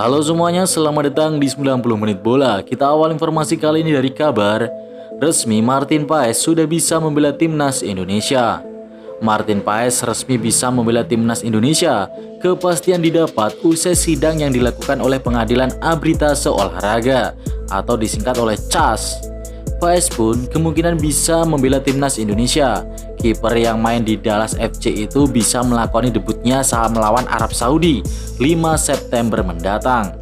Halo semuanya, selamat datang di 90 menit bola. Kita awal informasi kali ini dari kabar resmi Martin Paes sudah bisa membela timnas Indonesia. Martin Paes resmi bisa membela timnas Indonesia. Kepastian didapat usai sidang yang dilakukan oleh Pengadilan Arbitrase Olahraga atau disingkat oleh CAS. Paes pun kemungkinan bisa membela timnas Indonesia. Kiper yang main di Dallas FC itu bisa melakoni debutnya saat melawan Arab Saudi 5 September mendatang.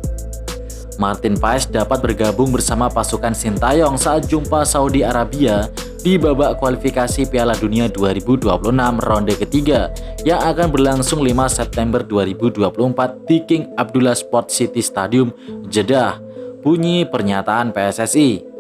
Martin Paes dapat bergabung bersama pasukan Sintayong saat jumpa Saudi Arabia di babak kualifikasi Piala Dunia 2026 ronde ketiga yang akan berlangsung 5 September 2024 di King Abdullah Sport City Stadium, Jeddah, bunyi pernyataan PSSI.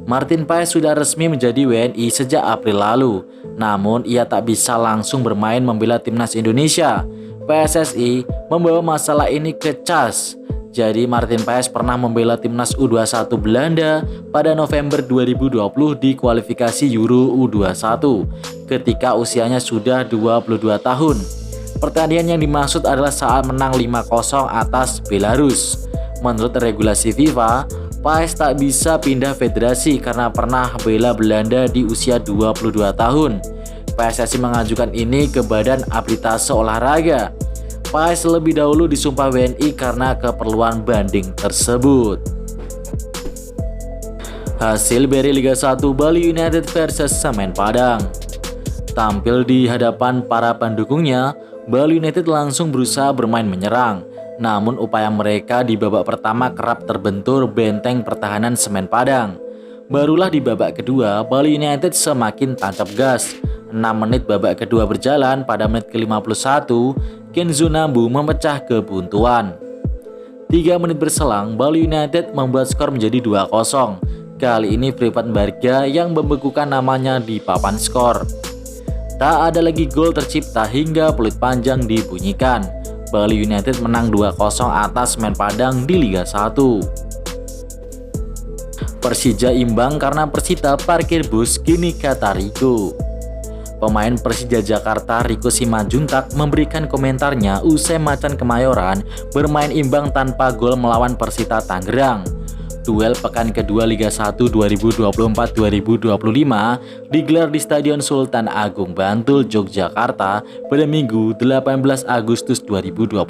Martin Paes sudah resmi menjadi WNI sejak April lalu, namun ia tak bisa langsung bermain membela timnas Indonesia. PSSI membawa masalah ini ke CAS. Jadi Martin Paes pernah membela timnas U21 Belanda pada November 2020 di kualifikasi Euro U21 ketika usianya sudah 22 tahun. Pertandingan yang dimaksud adalah saat menang 5-0 atas Belarus. Menurut regulasi FIFA, Paes tak bisa pindah federasi karena pernah bela Belanda di usia 22 tahun. PSSI mengajukan ini ke Badan Arbitrase Olahraga. Paes lebih dahulu disumpah WNI karena keperluan banding tersebut. Hasil beri Liga 1 Bali United versus Semen Padang. Tampil di hadapan para pendukungnya, Bali United langsung berusaha bermain menyerang. Namun upaya mereka di babak pertama kerap terbentur benteng pertahanan Semen Padang. Barulah di babak kedua, Bali United semakin tancap gas. 6 menit babak kedua berjalan, pada menit ke-51, Kenzo Nambu memecah kebuntuan. 3 menit berselang, Bali United membuat skor menjadi 2-0. Kali ini Privat Barga yang membekukan namanya di papan skor. Tak ada lagi gol tercipta hingga peluit panjang dibunyikan. Bali United menang 2-0 atas Semen Padang di Liga 1. Persija imbang karena Persita parkir bus kini kata Riko. Pemain Persija Jakarta Riko Simanjuntak memberikan komentarnya usai Macan Kemayoran bermain imbang tanpa gol melawan Persita Tangerang. Duel pekan kedua Liga 1 2024-2025 digelar di Stadion Sultan Agung Bantul, Yogyakarta pada Minggu 18 Agustus 2024.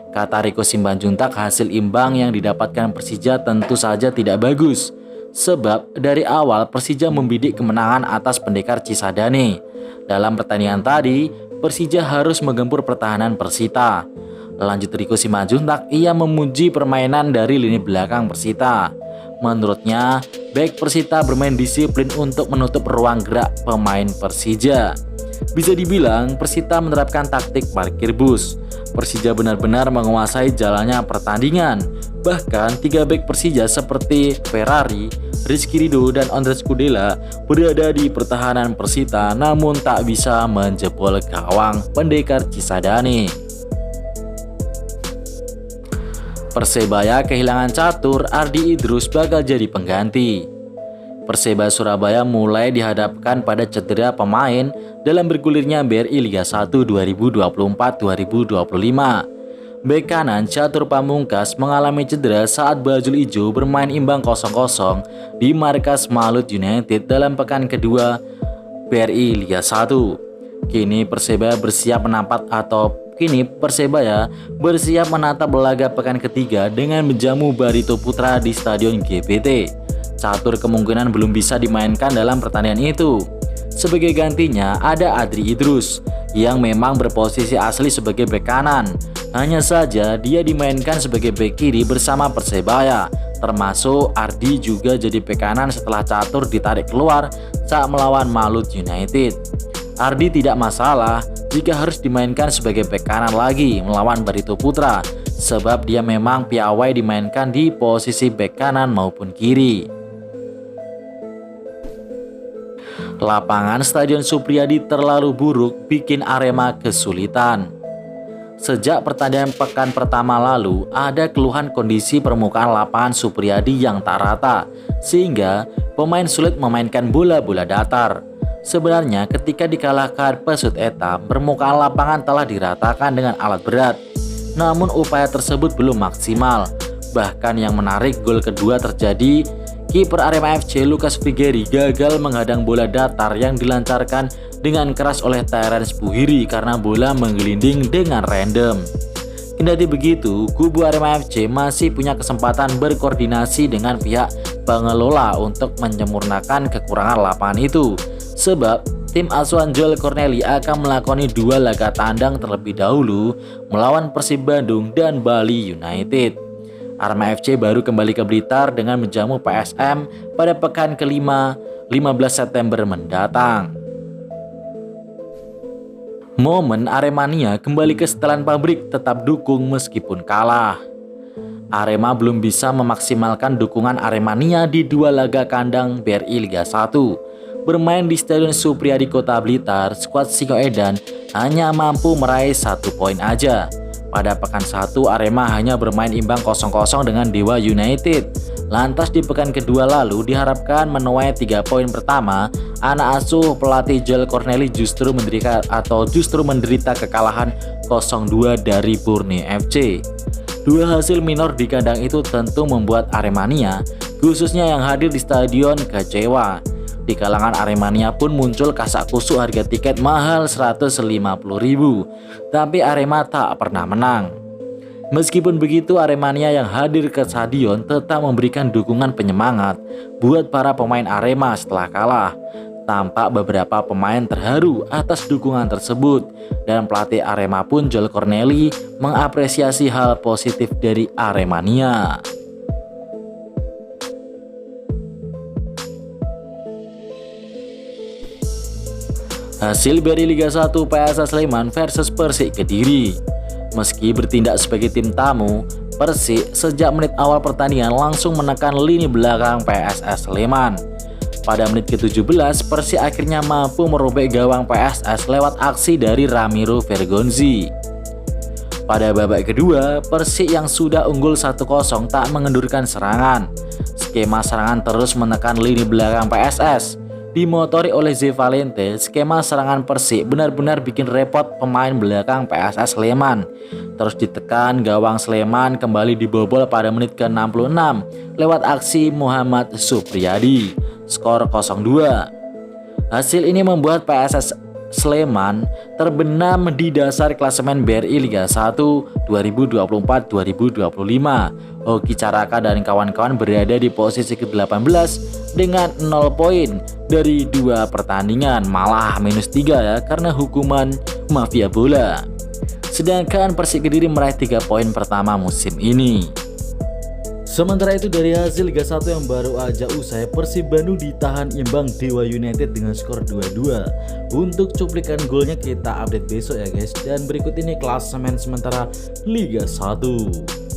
Kata Riko Simanjuntak, hasil imbang yang didapatkan Persija tentu saja tidak bagus. Sebab dari awal Persija membidik kemenangan atas Pendekar Cisadane. Dalam pertandingan tadi, Persija harus menggempur pertahanan Persita. Lanjut Riko Simanjuntak, ia memuji permainan dari lini belakang Persita. Menurutnya, bek Persita bermain disiplin untuk menutup ruang gerak pemain Persija. Bisa dibilang Persita menerapkan taktik parkir bus. Persija benar-benar menguasai jalannya pertandingan. Bahkan 3 bek Persija seperti Ferrari, Rizky Ridho, dan Andres Kudela berada di pertahanan Persita namun tak bisa menjebol gawang Pendekar Cisadane. Persebaya kehilangan catur, Ardi Idrus bakal jadi pengganti. Persebaya Surabaya mulai dihadapkan pada cedera pemain dalam bergulirnya BRI Liga 1 2024-2025. Bek kanan Catur Pamungkas mengalami cedera saat Bajul Ijo bermain imbang 0-0 di markas Malut United dalam pekan kedua BRI Liga 1. Kini Persebaya bersiap menatap laga pekan ketiga dengan menjamu Barito Putra di Stadion GBT. Catur kemungkinan belum bisa dimainkan dalam pertandingan itu. Sebagai gantinya ada Adri Idrus yang memang berposisi asli sebagai bek kanan. Hanya saja dia dimainkan sebagai bek kiri bersama Persebaya. Termasuk Ardi juga jadi bek kanan setelah Catur ditarik keluar saat melawan Malut United. Ardi tidak masalah jika harus dimainkan sebagai bek kanan lagi melawan Barito Putra, sebab dia memang piawai dimainkan di posisi bek kanan maupun kiri. Lapangan Stadion Supriyadi terlalu buruk bikin Arema kesulitan. Sejak pertandingan pekan pertama lalu, ada keluhan kondisi permukaan lapangan Supriyadi yang tak rata, sehingga pemain sulit memainkan bola-bola datar. Sebenarnya ketika dikalahkan Pesut Eta, permukaan lapangan telah diratakan dengan alat berat. namun upaya tersebut belum maksimal. Bahkan yang menarik, gol kedua terjadi kiper Arema FC Lucas Figueiredo gagal menghadang bola datar yang dilancarkan dengan keras oleh Terence Buhiri karena bola menggelinding dengan random. Kendati begitu, kubu Arema FC masih punya kesempatan berkoordinasi dengan pihak pengelola untuk menyempurnakan kekurangan lapangan itu. Sebab tim asuhan Joel Corneli akan melakoni 2 laga tandang terlebih dahulu melawan Persib Bandung dan Bali United. Arema FC baru kembali ke Blitar dengan menjamu PSM pada pekan kelima 15 September mendatang. Momen Aremania kembali ke setelan pabrik tetap dukung meskipun kalah. Arema belum bisa memaksimalkan dukungan Aremania di 2 laga kandang BRI Liga 1. Bermain di Stadion Supriyadi Kota Blitar, skuad Singoedan hanya mampu meraih 1 poin aja. Pada pekan 1, Arema hanya bermain imbang 0-0 dengan Dewa United. Lantas di pekan kedua lalu diharapkan menuai 3 poin pertama, anak asuh pelatih Joel Corneli justru menderita kekalahan 0-2 dari Borneo FC. 2 hasil minor di kandang itu tentu membuat Aremania, khususnya yang hadir di stadion, kecewa. Di kalangan Aremania pun muncul kasak-kusuk harga tiket mahal 150.000, tapi Arema tak pernah menang. Meskipun begitu, Aremania yang hadir ke stadion tetap memberikan dukungan penyemangat buat para pemain Arema setelah kalah. Tampak beberapa pemain terharu atas dukungan tersebut, dan pelatih Arema pun Joel Corneli mengapresiasi hal positif dari Aremania. Hasil BRI Liga 1 PSS Sleman versus Persik Kediri. Meski bertindak sebagai tim tamu, Persik sejak menit awal pertandingan langsung menekan lini belakang PSS Sleman. Pada menit ke-17, Persik akhirnya mampu merobek gawang PSS lewat aksi dari Ramiro Vergonzi. Pada babak kedua, Persik yang sudah unggul 1-0 tak mengendurkan serangan. Skema serangan terus menekan lini belakang PSS. Dimotori oleh Z Valente, skema serangan Persik benar-benar bikin repot pemain belakang PSS Sleman. Terus ditekan, gawang Sleman kembali dibobol pada menit ke-66 lewat aksi Muhammad Supriyadi. Skor 0-2. Hasil ini membuat PSS Sleman terbenam di dasar klasemen BRI Liga 1 2024-2025. Hoki Caraka dan kawan-kawan berada di posisi ke-18 dengan 0 poin dari 2 pertandingan, malah -3 ya karena hukuman mafia bola. Sedangkan Persik Kediri meraih 3 poin pertama musim ini. Sementara itu dari hasil Liga 1 yang baru aja usai, Persib Bandung ditahan imbang Dewa United dengan skor 2-2. Untuk cuplikan golnya kita update besok ya guys. Dan berikut ini klasemen sementara Liga 1.